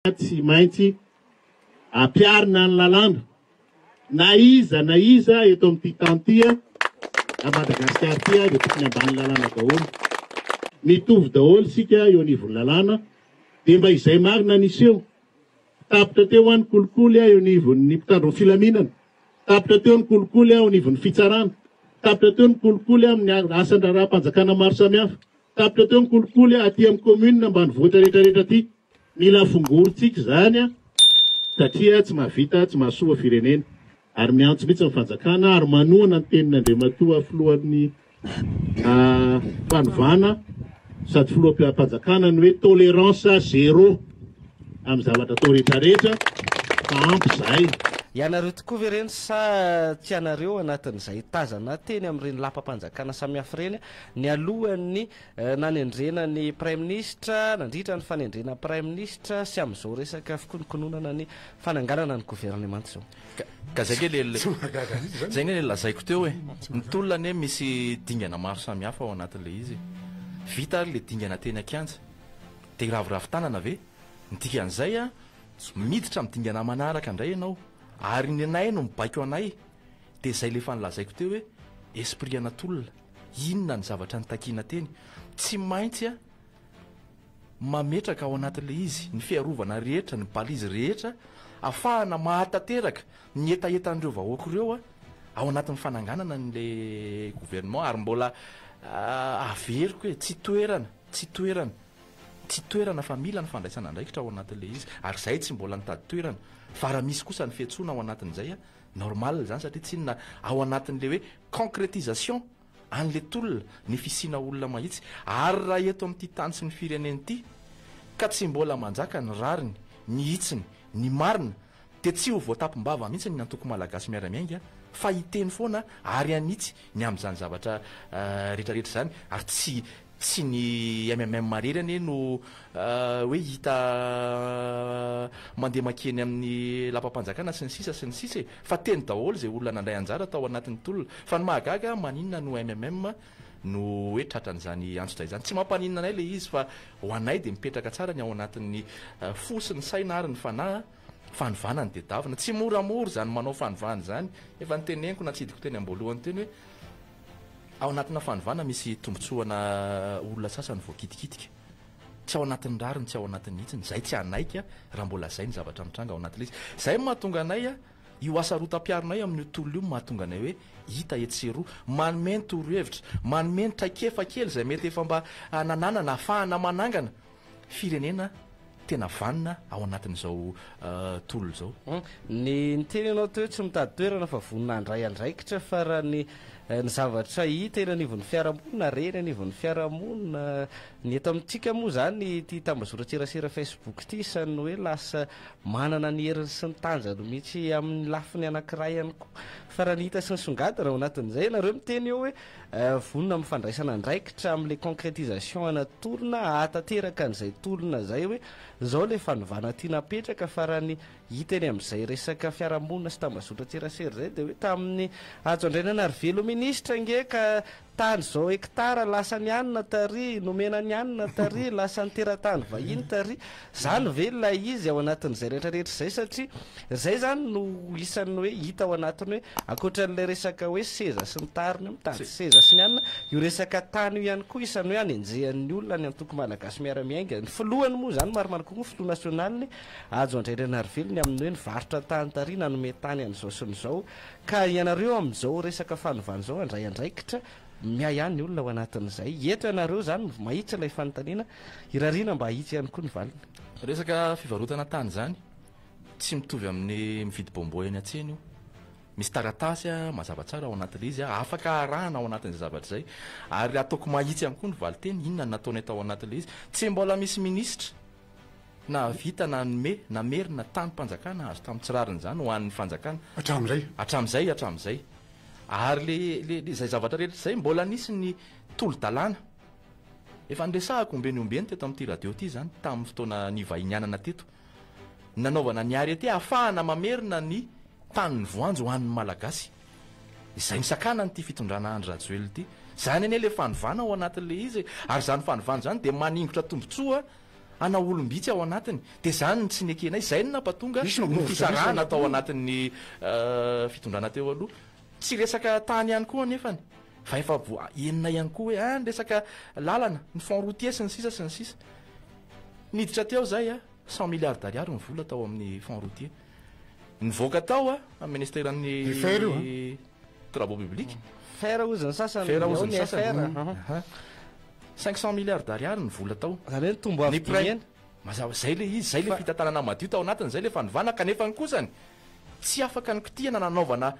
tsy maintsy ampiarina ny lalàna na iza eto amin'ity tany ty a Madagasikara ty a dia tokony ambany lalàna daholo, mitovy daholo sika eo anivon'ny lalàna. Dia mba izay marina niseho tapitra teo any kolikoly eo anivon'ny mpitandro ny filaminana, tapitra teo ny kolikoly eo anivon'ny fitsarana, tapitra teo ny kolikoly amin'ny asan-draha-panjakana maro samihafa, tapitra teo ny kolikoly aty amin'ny commune ambany vohitra rehetrarehetra ty. Mila fongorintsika zany a satria tsy mahavita, tsy mahasoa firenena ary miantso mihitsy amin'ny fanjakana ary manoana ny tenin'Andriamatoa filohan'ny fanovana sady filoham-panjakana ny hoe tolérance zéro amin'ny zavatra atao rehetrarehetra fa ampy zay. Ianareo tokoa ve reny sa tianareo anatin'izay tazana teny amin'ireny lapam-panjakana samihafa ireny ny alohan'ny nanendrena ny prime ministre, nandritra ny fanendrena prime ministre sy amin'izao resaka fikononkononana ny fananganana ny gouvernement zao. Ka zay nge le lazaiko teo hoe nitolona hoe misy dingana maro samihafa ao anatin'le izy. Vita ary le dingana teny Akianja dia ravoravo-tanana ve nitika an'izay a miditra amin'ny dingana manaraka indray ianao ary ny anay no mibaiko anay dia izay le fanlazaiko teo hoe esprit anatolona inona ny zavatra nitakiana teny tsy maintsy a mametraka ao anatin'le izy ny fiarovana rehetra ny balizy rehetra ahafahana mahatateraka ny etaetan'ireo vahoaka ireo a ao anatin'ny fananganana n'le gouvernement ary mbola averiko hoe tsy toerana fa mila ny fandraisana andraikitra ao anatin'le izy ary zay tsy mbola nitady toerana fa raha misy kosa ny fiantsoana ao anatin'izay a normal zany satria tsy inona ao anatin'le hoe concrétisation an'le tolona ny fisiana olona mahitsy ary raha eto amin'ity tany sy ny fireneny ity ka tsy mbola manjaka ny rariny ny hitsiny ny marina dia tsy ho voatapimbava mihitsy ny antoko malagasy miaramiainga fa hiteny foana ary anitsy ny amin'izany zavatra rehetrarehetra zany ary tsy ny MMM marerany no hoe hita mandeha makeny amin'ny lapam-panjakana sy ny sisa fa teny daholo zay olona nandray anjara tao anatin'ny tolona fa ny mahagaga maninona no MMM no hoe tratran'izany antsotra izany tsy mampaninona anay le izy fa ho anay dia mipetraka tsara ny ao anatin'ny fosiny saina ary ny fanahy fanovana ny dedavina tsy moramora zany manao fanovana zany efa nyteneniko natsidiko teny amboalohany teny hoe ao anatina fanovana misy tombotsoana olona sasany voakitikitika tsy ao anatin'ny rariny tsy ao anatin'ny hitsiny zay tsy anaika raha mbola zay ny zavatra mitranga ao anatin'le izy zay mahatonga anay a io asarotam-piarinay amin'io tolona io mahatonga anay hoe hita etseroa manome ny torohevitra manome ny traikefa kely zay mety efa mba nananana ahafahana manangana firenena tena vanina ao anatin'izao tolona zao. Ny teny ianao teo tsy mitady toerana fa vonina andray andraikitra fa raha ny zavatra hita eny anivon'ny fiarahamonina reny anivon'ny fiarahamonina ny eto amintsika moa zany ty tambazoran-tserasera Facebook ty isany hoe lasa manana ny heriny sy ny tanjany mihitsy amin'ny lafiny anankiray ihany koa fa raha ny hita sy ny songadina ao anatin'izay nareo miteny eo hoe vonina mifandraisana andraikitra amin'le concrétisation ana tolona ahatateraka an'izay tolona zay hoe zao le fanovana ty napetraka fa raha ny hita eny amin'izay resaka fiarahamonina sy tambazotra-tserasera zay dia hoe tamin'ny ajo andrenana ary velo ministra nge ka tany zao hektara lasa ny anina tary nomena ny anina tary lasa ny teratany vahiny tary zany ve lay izy ao anatin'izay rehetrarehetra zay satria zay zany no isan'ny hoe hita ao anatiny hoe akoatran'ilay resaka hoe seza sy ny tariny mitady seza sy ny anina io resaka tany io ihany koa isan'ny hoe anenjehan'ny olona ny antoko malagasy miaramiainga ny filohany moa zany maromaro kokoa filoha nasionaliny ajo andrenana ary velo ny amin'ny hoe nivarotra tany tary nanome tany an'izao sy n'izao ka ianareo amin'izao resaka fanovana zao andray andraikitra miay ihany ny olona ao anatin'izay eto ianareo zany mahitsy ilay fanontaniana irariana mba hitsy ihany koa ny valiny resaka fivarotana tany zany tsy mitovy amin'ny mividy bombo eny an-tsena io misy taratasy a mazava tsara ao anatin'le izy a afaka arahana ao anatin'izay zavatra zay ary ataoko mahitsy ihany koa ny valiteny inona nataony atao anatin'le izy tsy mbola misy ministra na vita na namerina tany-panjakana azo tamin'ny tsirariny zany ho an'ny fanjakana hatramin'izay ary le zay zavatra rehetra zay mbola nisy ny tolo-dalàna efa nresahako ombeny ombeny teto amin'ity radio ty zany tamin'ny fotoana ny vahinianana teto nanaovana ny ary aty ahafahana mamerina ny tanyny voanjo ho an'ny malagasy izay nisakana nyity fitondrana andro rajoely ity zany ane le fanovana ao anatin'le izy ary zany fanovana zany dia maningotra tombotsoa ana olombitsy ao anatiny de zany tsy nekenay zay ny nampatonga ny fisarahana atao anatin'ny fitondrana teo aloha tsy resaka tany ihany koa nefany fa efa enina ihany koa hoe ny resaka lalana ny fond routier sy ny sisa sy ny sisa niditra teo zay 100 milliards d'ariary ny vola tao amin'ny fond routier nivoaka tao amin'ny ministéran'ny travaux publics fera oziny sasany fera ao oziny ny sasany affaire. 500 milliards d'ariary ny vola tao Zany hoe tombo avy dimiana. mazava zay le izy zay le fitantanana madio tao anatiny zay le fanivana kanefa ny kosany tsy afaka nikitiana nanaovana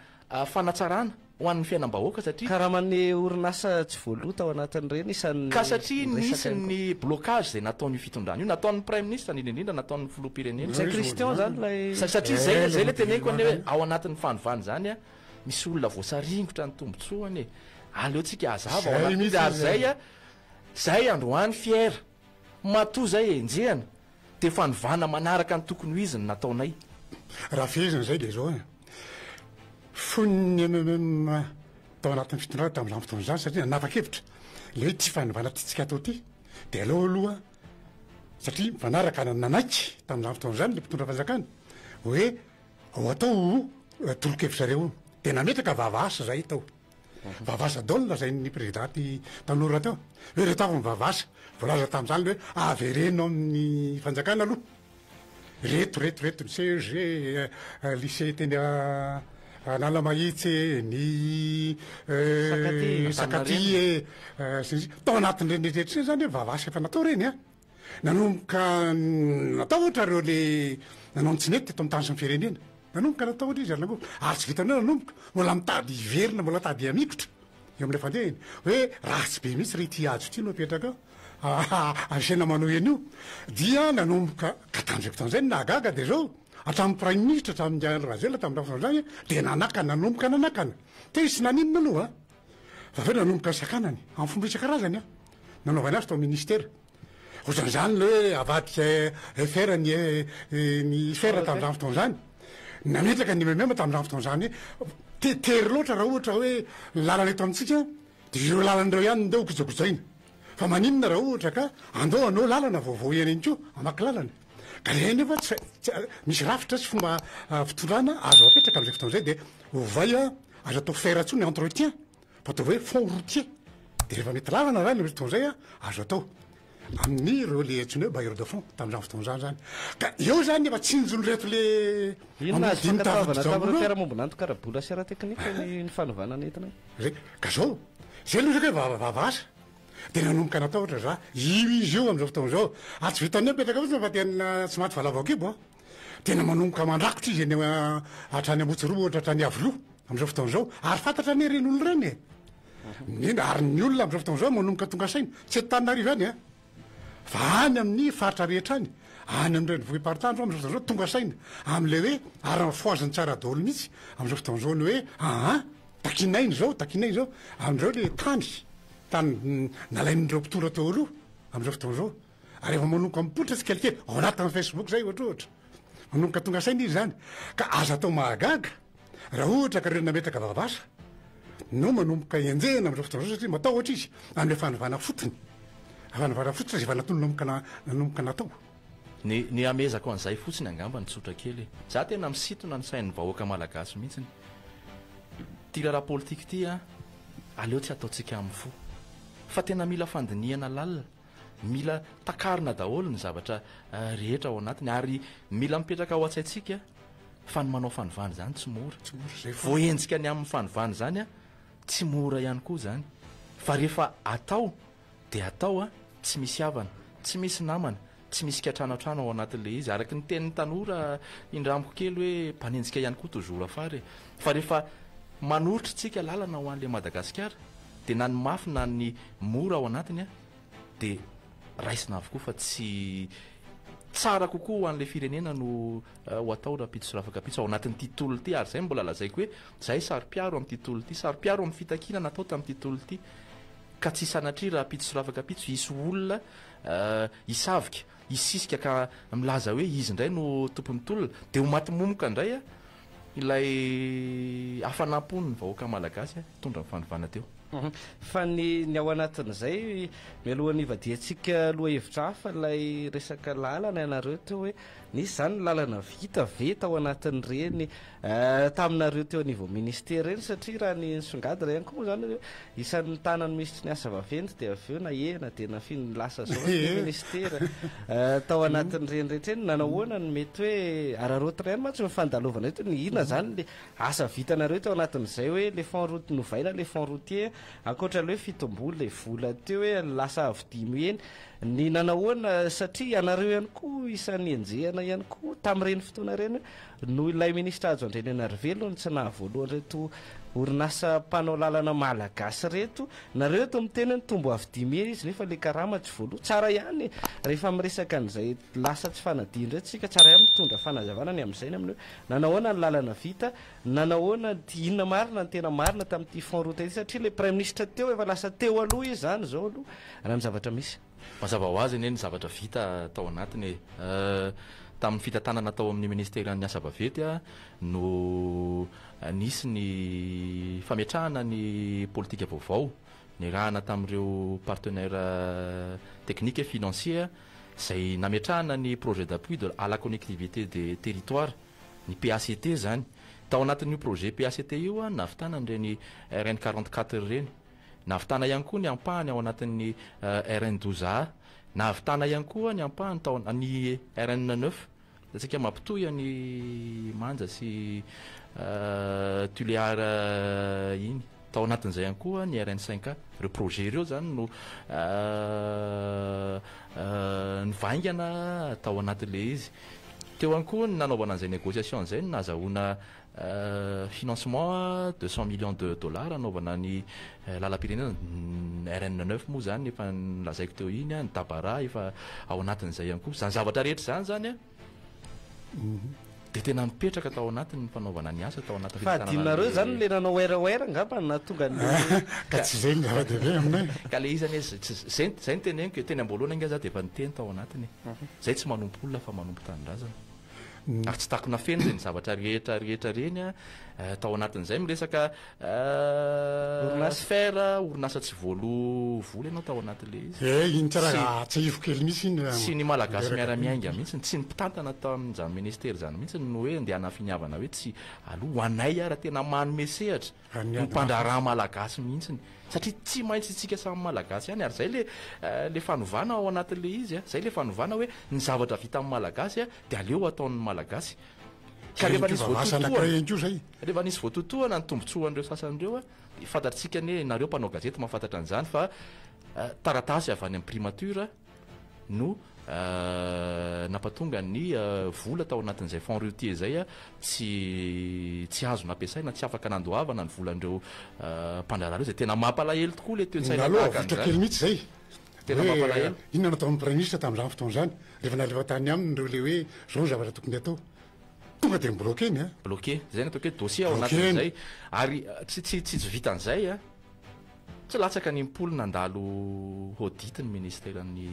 fanatsarana ho an'ny fiainam-bahoaka satria karaha man'ny orinasa tsy voaloha tao anatin'ireny isan'ny ka satria nisy resaka ny blocage zay nataon'io fitondrana io nataon'ny prime ministre indrindrindra nataon'ny filoha-pirenena Saint Christian zany lay satria zay le teneniko any hoe ao anatin'ny fanovana zany misy olona voasaringotra ny tombotsoany aleotsika azava ao anaty ary zay androany fiera matoa zay enjehana de fanovana manaraka ny tokony ho iziny nataonay raha fehizina zay de zao fonny mmm tao anatin'ny fitondrana tamin'izany fotoana zany satria nanapa-kevitra le hoe tsy fanovana tytsika atao ty de aleo aloha satria manaraka nanaiky tamin'izany fotoana zany le mpitondra fanjakana hoe ao atao toronkevitsareo de nametraka vavasa zay tao vavasa daolina zay ny présidenty tanora teo hoe reto avy mivavasa voalaza tamin'izany hoe avereno amin'ny fanjakana aloha reto ny CEG lycée teny analamahitsy ny sakaty tao anatin'ny renerehetra reny zany hoe vavasa efa natao reny nanomboka natao ohatra reo le nanao ny tsinety teto amin'ny tany sy ny firenena nanomboka natao ohatra izy alango ary tsy vitanao nanomboka mbola mitady iverina mbola tady amikotra eo am'le fandehany hoe ratsy be mihitsy re ty ajo ty no apetraka asena manao eny io dia nanomboka katanjeko tan'izay nahagaga de zao hatramin'ny prime ministre hatramin'ny razela tamin'ny rafona zany de nanomboka te isy naninona aloha fa ve nanomboka ny sakanany amin'ny fomba isan-karazany nanaovana azy tao ministera ohatran'izany le hoe avadika fera ny fera tamin'izany fotoana zany nametraka ny memema tamin'izany fotoana zany tetery loatra raha ohatra hoe lalana eto amitsika de ireo lalan'ireo ihany ndeo kojakojaina fa maninona raha ohatra ka andao anao lalana vaovao eny eny ko amaky lalana ka le nefa misy rafitra sy fomba fitondrana azo apetraka am'izay fotoana zay de ovay azo atao fera tsony entretien fatao hoe fond routier de rehefa mety lalana zany le fotoana zay azo atao amin'ny reo le tsony hoe bailleur de fond tamin'izany fotoana zany zany ka eo zany efa tsinjony reto le inona azy fankatavana tamin'ireo fiarahamombonanto karabola sy ara teknika ny fanovana nentina ka zao zay aloha zaka hoe vavasa de nanomboka natao ohatra za izy io am'izao fotoana zao tsy vitany apetraka fotsiny fa tena tsy maty valavao-kibo tena manomboka mandrakotra izy eny hatrany ambotsiroa ohatra hatrany avoloha am'izao fotoana zao ary fantatra ny reny olo reny indrindra ary ny olona am'izao fotoana zao manomboka tonga saina tsy etanarivo any fa any amin'ny faritra rehetra any any am'ireny vohipartany zao am'izao fotoana zao tonga saina am'le hoe ary foaziny tsara daholo mihitsy am'izao fotoana zao ny hoe takinainy zao am'ireo le tany nalain'ireo mpitondra teo aloha am'izao fotoana zao ary efa manomboka mipoitra tsy kelikely ao anatin'ny Facebook zay ohatra manomboka tonga saina izy zany ka aza atao mahagaga raha ohatra ka reo nametraka vavasa no manomboka enjehana am'izao fotoana zao satria matao ohatra izy am'le fanovana fotony zay efa nanomboka natao ny amezako an'izay fotsiny angamba ny tsotra kely za tena misitona ny sain'ny vahoaka malagasy mihitsiny ty raha politika ty aleo tsy ataotsika amin'ny fo fa tena mila fandiniana lalina mila takarina daholo ny zavatra rehetra ao anatiny ary mila mipetraka ao a-tsaitsika fa ny manao fanovany zany tsy mora voenjika ny amin'ny fanovany zany tsy mora ihany koa zany fa rehefa atao de atao tsy misy havana tsy misy namana tsy misy katranatrano ao anatin'le izy araky ny tenin'ny tanora indramiko kely hoe mpanenjika ihany koa toujours afary fa rehefa manoritra tsika lalana ho an'le Madagasikara de na ny mafy na ny mora ao anatiny de raisina avokoa fa tsy tsara kokoa ho an'le firenena no ho atao rapitso sy rafakapitso ao anatin'ity tolo ity ary zay mbola lazaiko hoe zay sary-piaro amin'ity tolo ity sary-piaro amin'ny fitakina natao tamin'ity tolo ity ka tsy sanatria rapitso sy rafakapitso isy olona isavika isisika ka milaza hoe izy indray no tompon'ny tolona de ho matimomoka indray ilay afanam-pony ny vahoaka malagasy tondra ny fanovana teo fa ny ao anatin'izay mialohan'ny ivadiantsika loha hevitra hafa ilay resaka lalana ianareo teo hoe nisy zany lalana vita ve tao anatin'ireny taminareo teo anivao ministera reny satria raha ny songadina ihany koa zany isan'ny tanany ministry ny asa vaventy dia avy eo na ena dia na finy lasa zao ministera tao anatin'ireny rehetra eny nanao hoana ny mety hoe ararotina ihany mantsy mifandalovana eto ny ina zany le asa vitanareo tao anatin'izay hoe le fond route nouvelle le fond routier akoatra le hoe fitomboly le vola teo hoe lasa avidimy eny ny nanahoana satria anareo ihany koa isan'ny enjehana ihany koa tamin'ireny fotoana ireny no ilay ministra azo andreny anarivelo ny tsy nahavoalohan reto orinasa mpanao lalana malagasy reto nareo eto miteny ny tombo avidimy eny izy nefa le karama tsy voaloha tsara ihany rehefa miresaka an'izay lasa tsy fanadiny reto tsika tsara ihany mitondra fanazavana ny amin'izay ny amin'io nanahoana ny lalana vita nanahoana ty inona marina ny tena marina tamin'ity fond route satria le prime ministre teo efa lasa teo aloha izy zany zao aloha raha ny zavatra misy mazava ho azy eny ny zavatra vita tao anatiny tamin'ny fitantanana tao amin'ny ministera ny asa vavety no nisy ny fametrahana ny politika vaovao ny rahana tamin'ireo partenaire technique et financier izay nametrahana ny projet d'appui à la connectivité des territoires ny PACT zany tao anatin'io projet PACT io navitana nireny RN 44 ireny navitana ihany koa ny ampahany ao anatin'ny RN 12A navitana ihany koa ny ampahany tao ny RN 9 atsika mampitoy ny manja sy tuliara iny tao anatin'izay ihany koa ny RN 5A reo projet ireo zany no nivaingana tao anatin'le izy teo ihany koa ny nanaovana an'izay négociation zay nazahoana financement 200 millions de dollars anaovana ny lalam-pirenena RN 9 moa zany efa nilazaiko teo iny ny tabara efa ao anatin'izay ihany koa zany zavatra rehetra zany zany dia tena mipetraka tao anatiny fanaovana ny asa tao anaty fahadinareo zany le nanao oeraoera ngamba na tonga ka tsy zay ny zava-dehibe aminay ka le izany zay ny teneniko teny amboalohana inga za dia efa niteny tao anatiny zay tsy manompo olona fa manompo tanindrazana ary tsy takona feno zay ny zavatra rehetra reny tao anatin'izay miresaka sfera orinasa tsy vola ianao tao anatin'le izy iny tsara tsy ivo kely mihitsy iny sy ny malagasy miara-miainga mihitsy tsy ny mpitantana tao amin'izany ministera zany mihitsy no hoe andeha hanafiniavana hoe tsy aloha hoanay raha tena manome sehatra ny mpandraraha malagasy mihitsiny satria tsy maintsy itsika samy malagasy ihany ary zay le fanovana ao anatin'le izy zay le fanovana hoe ny zavatra vita amin'ny malagasy dia aleo ataon'ny malagasy ka rehefa nisy voatotohana ny tombontsoan'ireo sasan'ireo fantatritsika ny nareo mpanao gazety mahafantatra an'izany fa taratasy avy any amin'ny primature no nampatonga ny vola tao anatin'izay fond routier zay tsy azo nampiasaina tsy afaka nandoavana ny volan'ireo mpandrarah reo zay tena mampalahelo tokoa le toensainavitra kely mihitsy zay tena mampalahelo inona natao amin'ny prime ministre tamin'izany fotoana zany rehefa nalefa tany aminy reo le hoe zao ny zavatra tokony atao tonga dia mbloqué iny bloqué zay natao hoe dossier ao anatin'izay ary tsy vitan'izay tsy latsaka ny mpolo nandalo audit ny ministeran'ny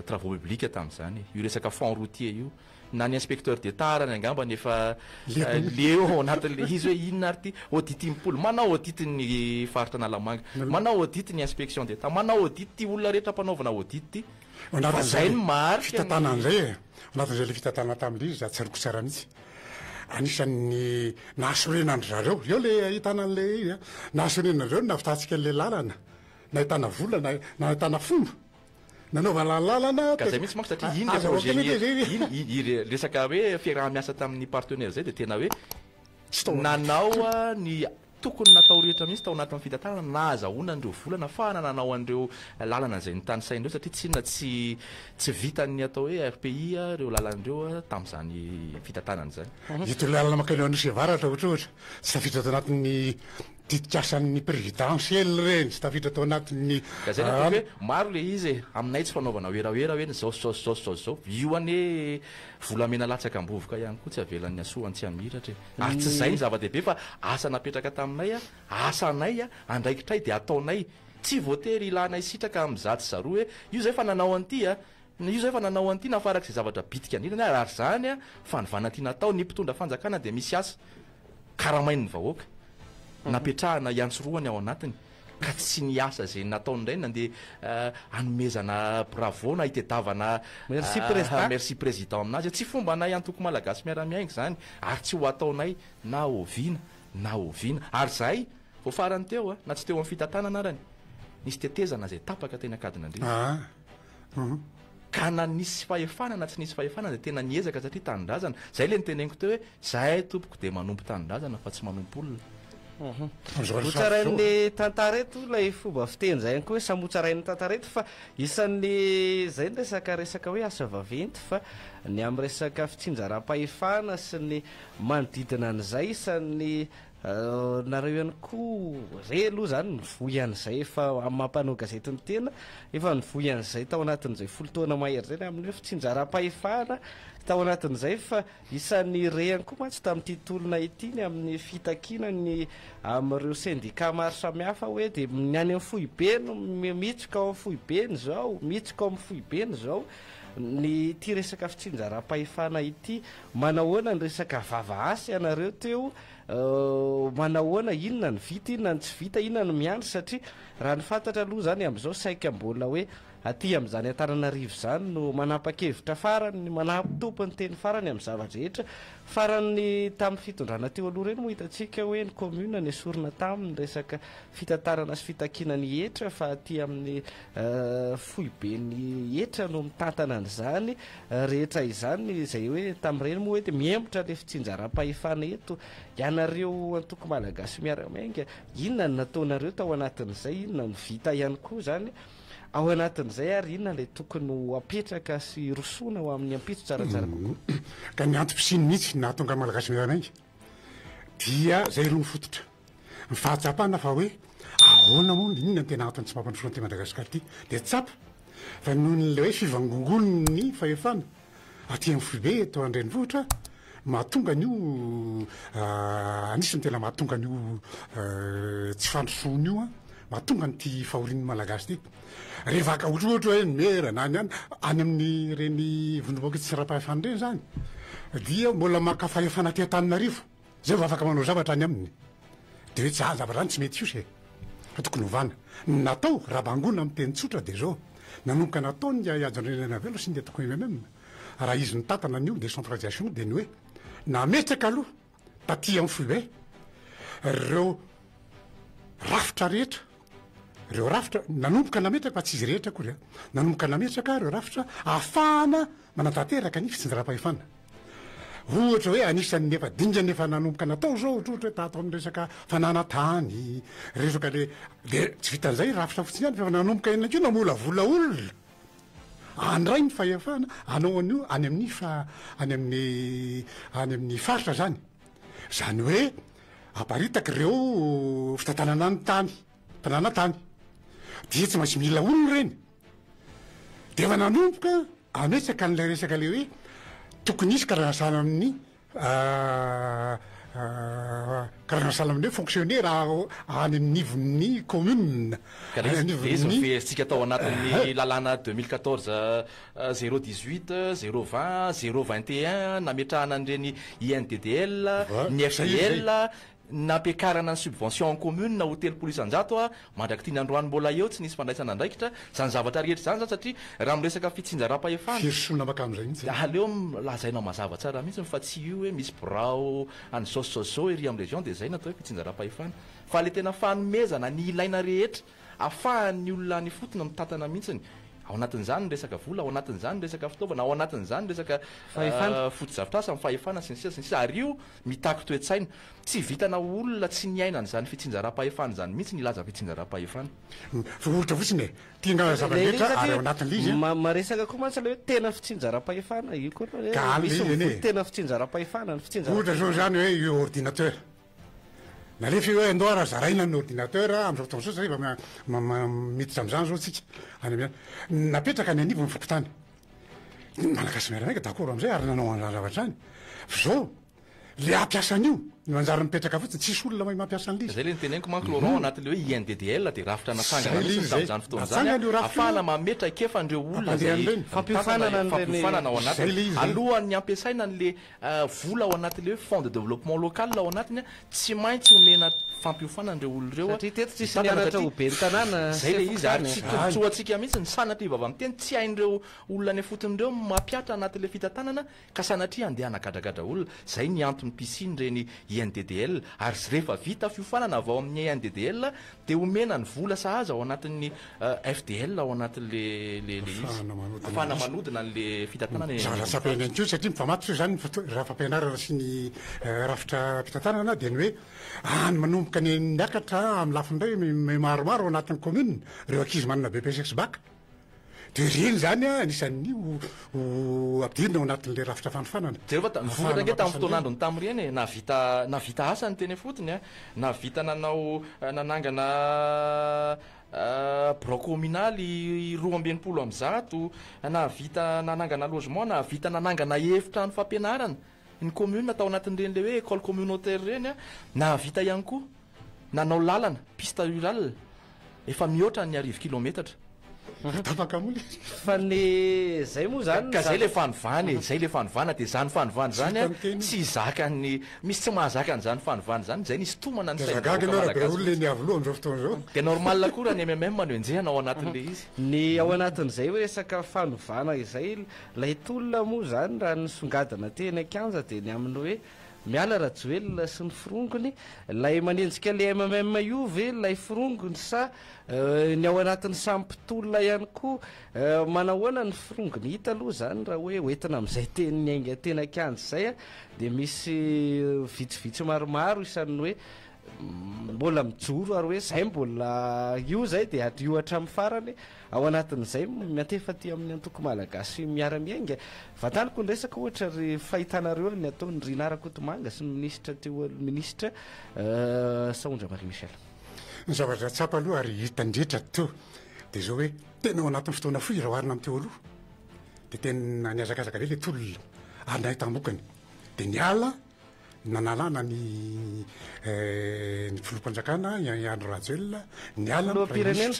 travaux publics tamin'izany io resaka fond routier io na ny inspecteur d'état rany angambany efa leo ao anatin'le izy hoe inona ary ty audit impolo manao audit ny faritra nalamanga manao audit ny inspection d'état manao audit ty olona rehetra mpanaovana audit ty zay ny mary fitantanan'izay anatin'izay le fitantanana tamin'le izy za tsaroko tsara mihitsy anisan'ny nahasorenandry zareo eo le ahitana an'le izy nahasorenandreo navitantsika an'le lalana nahitana vola nahitana fomba nanaovana lalana ka zay mihitsy manko satria iny le projet resaka hoe fiaraha-miasa tamin'ny partenaire zay dia tena hoe nanao ny tokony natao rehetra mihitsy tao anatin'ny fitantanana na azahoana an'ireo volana fa nanao an'ireo lalana izay ny tany sain'ireo satria tsy inona tsy vitany atao hoe RPI reo lalan'ireo tamin'izany fitantanana zany ito lalana makany anisy varatra ohatraohatra tsy tafiditra tao anatin'ny titikasan'ny présidentiel reny tsy tafiditra tao anatin'ny ka zay natao hoe maro le izy aminay tsy fanaovana oeraoera hoe zao io ane volamena latsaka ambovoka ihany koa tsy avelan'ny asoany tsy amiratra ary tsy zay ny zava-dehibe fa asa napetraka taminay asa anay andraikitray dia ataonay tsy voatery ilanay sitraka amin'zatsy zaroa hoe io zay fa nanao an'ity io zay fa nanao an'ity nafarak'izay zavatra bitika andirany ary zany fanovanany ty natao ny mpitondra fanjakana dia misy asa karamain'ny vahoaka napetrahana iantsoroany ao anatiny ka tsy niasa zay nataonydray nandeha anomezana bravo na itedavana merci président aminazy tsy fomba nay antoko malagasy miara-miaingo zany ary tsy ho ataonay na oviana na oviana ary zay vo farany teo na tsy teo amin'ny fitantanana arany nisy tetezana zay tapaka teny akadin'andriana ka na nisy fahefana na tsy nisy fahefana dia tena niezaka satria tanindrazana zay le niteneniko teo hoe zahay tompoko dia manompo tanindrazana fa tsy manompo olona motsarain'ny tantareto ilay fomba fiteny zay koa hoe samotsarain'ny tantareto fa isan'ny zay ny resaka hoe asa vaventy fa ny amin'ny resaka fitsinjaram-pahefana sy ny manodidina an'izay isan'ny nareo ihany koa re aloha zany nivoy an'izay efa amin'ny mampanao gazety ny tena efa nivoy an'izay tao anatin'izay folotoana mahery zay amin'ny hoe fitsinjaram-pahefana tao anatin'izay fa isan'ny re ihany koa mantsy tamin'ity tolona ity ny amin'ny fitakina ny amin'ireo syndika maro samihafa hoe dia ny any amin'ny fohibeny mitsika ao amin'ny fohibeny zao mitsika ao amin'ny fohibeny zao ny ty resaka fitsinjaram-pahefana ity manahoana ny resaka vavaasy ianareo teo manahoana inona ny vita inona ny tsy vita inona no miandry satria raha ny fantatra aloha zany amin'izao saika mbola hoe aty amin'izany Antananarivo zany no manapa-kevitra farany manapitopo ny teny farany amin'ny zava-drehetra farany tamin'ny fitondrana teo aloha reny mo hitantsika hoe ny commune ny esorina tamin'ny resaka fitantarana sy fitakina ny hetra fa aty amin'ny fohibe ny hetra no mitantana an'izany rehetra izany zay hoe tamin'ireny moa hoe dia miembotra le fitsinjaram-pahefana eto ianareo antoko malagasy miara-miainga inona ny nataonareo tao anatin'izay inona ny vita ihany koa zany ao anatin'izay ary inona ilay tokony ho apetraka sy rosoana ho amin'ny ampitso tsaratsara kokoa ka ny antom-pisiny mihitsy na tonga malagasy miara-miainga dia zay roa mifototra ny fahatsapana fa hoe ahoana moa inona ny tena antony tsy mampandrosoana ty Madagasikara ty dia tsapa fa noho n'le hoe fivangongony fahefana aty amin'ny foibe atao andrenivohitra mahatonga an'io anisany tena mahatonga an'io tsy fandrosoana io mahatonga nyty fahorian'ny malagasy ty rehefa ohatrohatra hoe merana any amin'ny reny vondoboaka tsy ra-pahefana reny zany dia mbola maka fahefana ty Antananarivo zay vo afaka manao zavatra any aminy dia hoe tsy zavatra zany tsy mety io se fa tokony hovana natao rabangona amin'ny teny tsotra dia zao nanomboka natao ny iajandrenena velo sy ny atoko mmem raha izy ny tatana an'io décentralisation dia ny hoe nametraka aloha taty amin'ny foibe reo rafitra rehetra reo rafitra nanomboka nametraka fa tsy izy rehetra kory nanomboka nametraka reo rafitra ahafahana manatanteraka ny fitsinjaram-pahefana ohatra hoe anisan'ny efa dinga nefa nanomboka natao zao ohatra hoe tatao amin'ny resaka fananatany resaka le tsy vitan'izay rafitra fotsiny any fa nanomboka enakio namola vola olona andray ny fahefana anao an'io any amin'ny faritra zany zany hoe aparitaka ireo fitantanana ny tany mpananatany dia tsy maintsy mila olona reny dia efa nanomboka ametsaka n'lay resaka le hoe tokony isy karazana sahala amin'ny karazana sahala amin'ny hoe fonctionnaire any amin'ny nivon'ny commune vezintsika tao anatin'ny lalàna 2014 018 020 021 nametrahana an'ireny INDDL ny FDL nampiakarana ny subvention en commune na hôtel polisanjato mandraky ty ny androany mbola eo tsy nisy fandraisana andraikitra zany zavatra rehetra zany zany satria raha miresaka fitsinjaram-pahefana firosoana maka amin'izay mihitsy aleo lazainao mazava tsara mihitsy fa tsy io hoe misy brao any sososo ery amin'ny région dia zay natao hoe fitsinjaram-pahefana fa le tena fanomezana ny ilaina rehetra ahafahan'ny olona ny fotona mitantana mihitsiny ao anatin'izany ny resaka vola ao anatin'izany ny resaka fitaovana ao anatin'izany resaka foto-zavitrasa amin'ny fahefana sy ny sisa ary io mitaky toe-tsaina tsy vitana olona tsy niainana zany fitsinjaram-pahefana zany mihitsy nilaza fitsinjaram-pahefana ohatra fotsiny tinga zava-dehetra ary ao anatin'le izy maresaka koa mantsy le hoe tena fitsinjaram-pahefana io koa misy tena fitsinjaram-pahefana ny fitsinjara ohatra zao zany hoe io ordinateur nalefa hoe andoara zaraina ny ordinateur amin'izao fotoana zao satria miditra amin'izany zao tsika any napetraka ny anivo ny fokotany malagasy miara-maika d'accord amin'izay ary nanao an'izany zavatra zany zao le ampiasan'io no anjara mipetraka fotsiny tsisy olona mahay mampiasa an'lizy zay le niteneniko manko Laurent anatin'le hoe INDDL dia rafitra nasangana mihitsy tamin'izany fotoana zany ahafahana mametraka efa an'ireo olona zay fampiofanana ao anatiny alohan'ny ampiasaina n'le vola ao anatin'le hoe fond de développement local ao anatiny tsy maintsy homena fampiofanan'ireo olo reo satria teto tsisy nianatra ho be ny tanàna zay le izy ary sefoka tsy totsoantsika mihitsy ny sanatria vavany teny tsy hain'ireo olona any fotin'ireo mampiatra anatin'le fitantanana ka sanatria andeha nagadragadra olona zay ny antony pisiny reny INDDL ary rehefa vita fiofanana avao amin'ny INDDL dia omena ny vola sahaza ao anatin'ny FDL ao anatin'le izy afahana manodina n'le fitantanana zavatra ko satria mifamaty zany raha fampianarana sy ny rafitra fitantanana dia ny hoe any manomboka ny miakatra amin'ny lafindray maromaro ao anatin'ny commune reo ankizy manana BPCX bac dia reny zany anisan'ny ampidirina ao anatin'le rafitra fanofanana vohatra nge tamin'ny fotoan'androny tamin'ireny navita asa ny teny fotony navita nanangana bloc communaly 220 navita nanangana logement navita nanangana efitra ny fampianarana ny commune tao anatin'ireny le hoe école communautaire reny navita ihany koa nanao lalana piste rural efa mihoatra ny 10 kilometatra tapakamoly fa ny zay moa zany ka zay le fanovany zay le fanovana dia zany fanovany zany tsy zakany misy tsy mahazaka n'izany fanovany zany zay nisy tomana ny olona ny avy loha am'izao fotoana zao dia normal koa ny MMM no enjehana ao anatin'le izy ny ao anatin'izay hoe resaka fanovana izay lay tolona moa zany raha nisongadana teny akanja dia ny amin'ny hoe miala rajoelona sy ny firongony lay manenjika le MMM io ve lay firongony sa ny ao anatin'ny sampitolona ihany koa manahoana ny firongony hita aloha zany raha hoe hoentina amin'izay teny ainga tena kianjy zay dia misy vitsivitsy maromaro isan'ny hoe mbola mijoro ary hoe zay mbola io zay dia ady io hatramin'ny farany ao anatin'izay miantefa ty amin'ny antoko malagasy miara-miainga vantaniko ny resaka ohatra ry fahitanareo ny ataony Rinara Kotomanga sy ny ministra teo ministra Saondra Marie Michel ny zavatra tsapa aloha ary hitandretra to dia zao hoe tena ao anatin'ny fotoana foy raha oharina amin'ny teo aloha dia tena niazakazaka le tolona ary nahitambokany dia niala nanalana ny filoam-panjakana Andro Rajoelina niala pirenena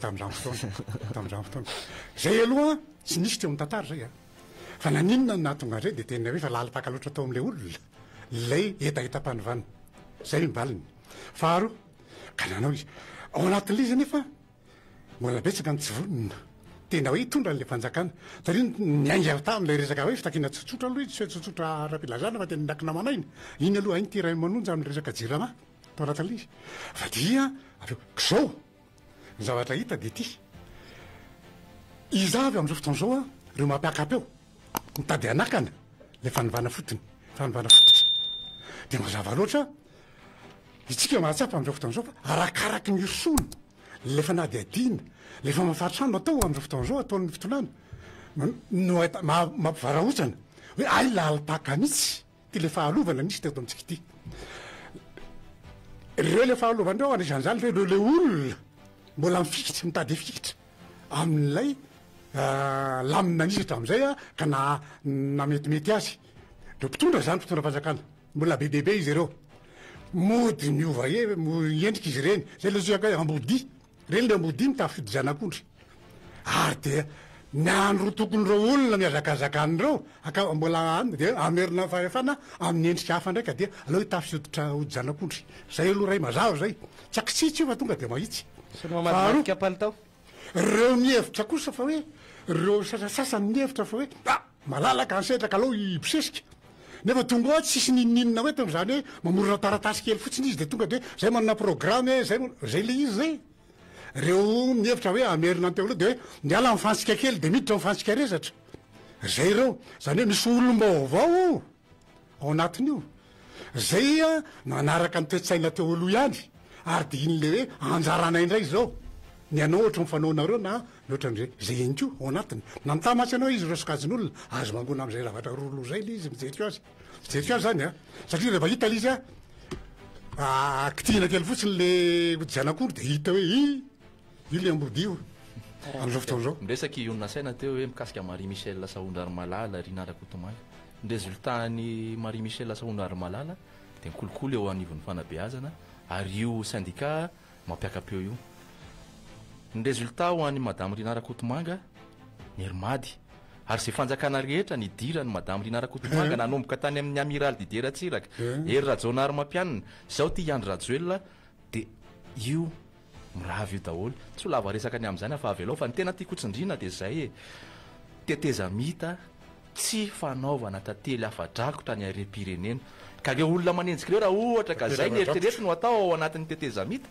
tamin'izany fotoana zay aloha tsy nisy teo amin'ny tantara zay fa naninona ny nahatonga zay dia tena hoe fa lalipaka loatra tao amin'ilay olona lay etaetam-panovana zay mibaliny faharoa ka nanao izy ao anatin'le izy nefa mbola betsaka ny tsy vonona tena hoe hitondra n'le fanjakana satria niainga tamin'ilay resaka hoe fitakiana tsotsotra aloha izy tsotsotra ara-pilazana fa tena nakina manaina iny aloha hainy ty ray manonja amin'ny resaka jirama tao anatin'le izy fa dia aveo k'izao ny zavatra hita dia ty izy avy amin'izao fotoana zao reo mampiakapeo mitady anakana le fanovana fotony fanovana fototra dia mazava loatra itsika mahatsapa amin'izao fotoana zao fa arakaraky ny irsona lefa na di adina lefa mafatrano atao amin'izao fotoana zao ataon'ny fitolana no mampivarahosana hoe ay lalipaka mihitsy ty le fahalovana misy teto amintsika ity reo le fahalovan-dreo anisan'izany hoe reo le olona mbola mifikitra mitady fikitra amin'ilay lamina nisatra amin'izay ka nametimety azy reo mpitondra zany mpitondra fanjakana mbola bebebe izy ireo mody miova endrika izy ireny zay le zoaka ambodi reny le ambodi mitafody zanak'ondry ary dia miandro tokon'ireo olona miazakazakan'ireo mbola dia amerina fahefana amin'ny endrika hafa ndraika dia aleo hitafisoditra ody zanak'ondry zay aloha ray mazava zay tsy akitsitsy io fa tonga dia mahitsy mamadika palitao reo mihevitra kosa fa hoe reo sasasasany mihevitra fa hoe malalaka ansetraka aloha ipisesika nefa tonga ao tsisy nininina hoe ton'izany hoe mamorona taratasy kely fotsiny izy dia tonga dia zay manana programme zay le izy zay reo mihevitra hoe amerina anteo aloha dia hoe miala amin'ny fansika kely dia miditra amin'ny fansika resatra zay reo zany hoe misy olom-baovao ao anatiny io zay manaraka ny toetsaina teo aloha ihany ary dia iny le hoe anjarana indray zao ny anao ohatra mifanaonareo na loatra am'izay zay eny ko ao anatiny nantamatsy anao izy reo sokajin'olona azo mangona am'izay zavatra rolo zay le izy mijeriko azy mijeriko azy zany satria rehefa hita le izy kitihina kely fotsiny le odijanak'ondry dia hita hoe i le ambody io am'izao fotoana zao miresaky ionina saina teo hoe mikasika Marie Michel Saondra ary malala Rinara Kotomanga ny résultat ny Marie Michel Saondra ary malala dia mikolokolo eo anivon'ny fanabeazana ary io syndicat mampiakapeo io ny résultat ho an'ny madame Rinara Kotomanga ny herimady ary zay fanjakana rehetra ny dira ny madamo linarakotomanga nanomboka tany amin'ny amiral didera tsiraka ery rajona ary mampianina zao ty andro rajoelona de io miravy io daholo tsy ho lava resaka any amin'izany afa avy alao fa ny tena tia kotsindrina de zay teteza mita tsy fanaovana tantely afadrakotra ny arem-pirenena ka le olona manenjika ireo raha ohatra ka zay ny eritrereto no atao ao anatin'ny teteza mita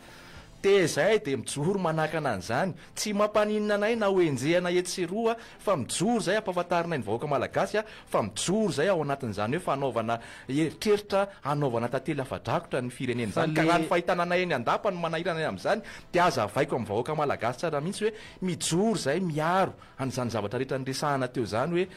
tezay de mijoro manakana an'izany tsy mampaninina anay na hoenjehana etseroa fa mijoro zay ampahafantarina ny vahoaka malagasy fa mijoro zay ao anatin'izany hoe fanaovana eritreritra anaovana tantely afadrakotra ny firenena zany ka raha ny fahitana anay eny andapa no manahirana any amin'izany de aza avaiko amin'ny vahoaka malagasy tsara mihitsy hoe mijoro zay miaro an'izany zavatra rehetra nyresahana teo zany hoe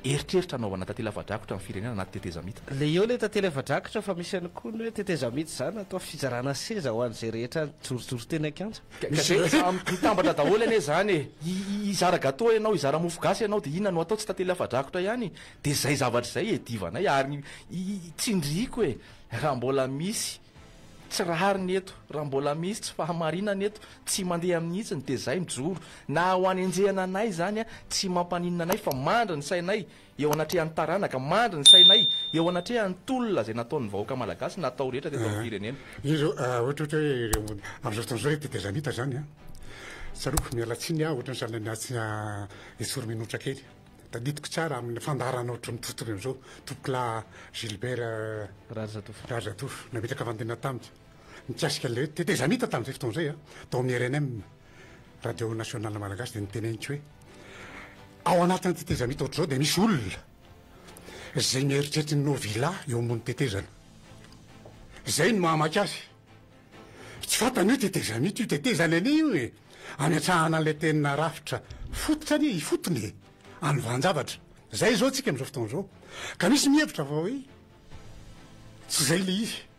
eritreritra anaovana tantely afadrakotra ny firenena anaty teteza mita le eo le tantely afadrakotra fa misy ihany koa ny hoe teteza mita zany atao fizarana seza ho an'izay rehetra jorojoro teny akanjo mitambatra daholo ane zany izara gato ianao izara mofo gasy ianao de inona no atao tsy tantely afadrakotra ihany de zay zavatra zay edivanay ary tsindriko e raha mbola misy tsy rahariny eto raha mbola misy tsy fahamarinana eto tsy mandeha amin'n'hitsiny de zay mijoro na ho anenjehana anay zany tsy mampaninina anay fa mandra ny sainay eo anatrehan'ny taranaka mandra ny sainay eo anatrehan'ny tolona zay nataon'ny vahoaka malagasy natao rehetra teto amin'ny firenena izy ohatraohatra hoe amin'izao fotoan'izao hoe teteza mita zany tsaroako mialatsiny ohatra ny sanany esorominotra kely taditiko tsara amin'ny fandarana ohatra mitotory am'izao topola Gilbert Razatofo nametraka vandena taminy nitsiasika le teteza mita tamin'izay fotoan'izay tao amin'ny RNM radio national malagasy de nitenenitsy hoe ao anatin'ny teteza mita ohatr'izao de misy olona zay mieritrerity ny novila eo ambony tetezana zay no mahamaky azy tsy fantany hoe teteza mita io tetezana ane io e amiatrahana an'lay tenina rafitra fototra anie ifotony e anyvanjavatra zay zao tsika am'izao fotoan'izao ka misy mihevitra fa hoe tsy zay le izy